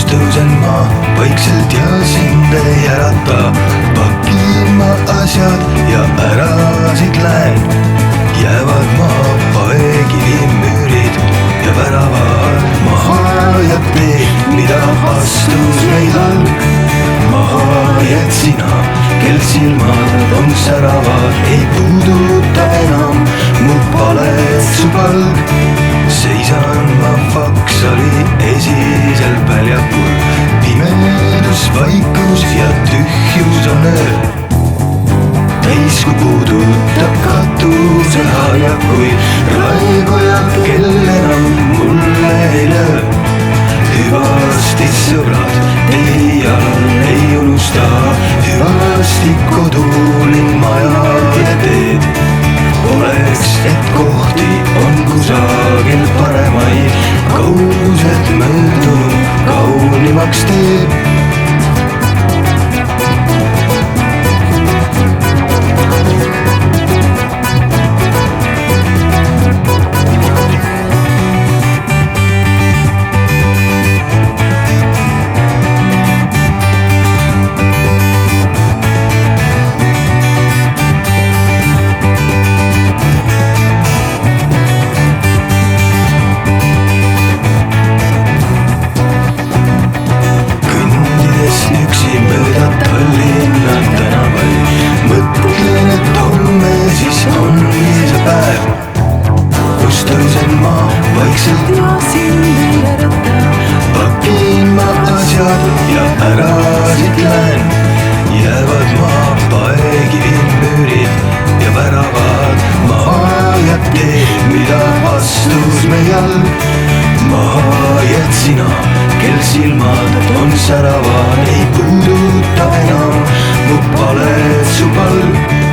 tõusen ma vaikselt ja sind ei ärata. Pakin ma asjad ja ära siit lähen. Jäävad maapaekivi müürid ja väravad. Maha jääb tee, mida astus meil alg. Maha jääd sina, kel silmad on säravad. Ei puuduta enam mu paled su palg. Seisan ma Vaksali esisel väljakul. Pimedus, vaikus ja tühjus on öö. Täis kui puudutab katuse harjakuid. Raivoja, kel enam mulle ei löö. Hüvasti sõbrad, ei unusta. Hüvasti kodulinn, majad ja teed. Oleks, et kohti on kusagil paremaid. Kaugused möödunu kaunimaks teeb. Pakin ma asjad ja ära siit lähen. Jäävad maapaekivi müürid ja väravad. Maha jääb tee, mida astus meie all. Maha jääd sina, kel silmad on säravad. Ei puuduta enam mu paled su palg.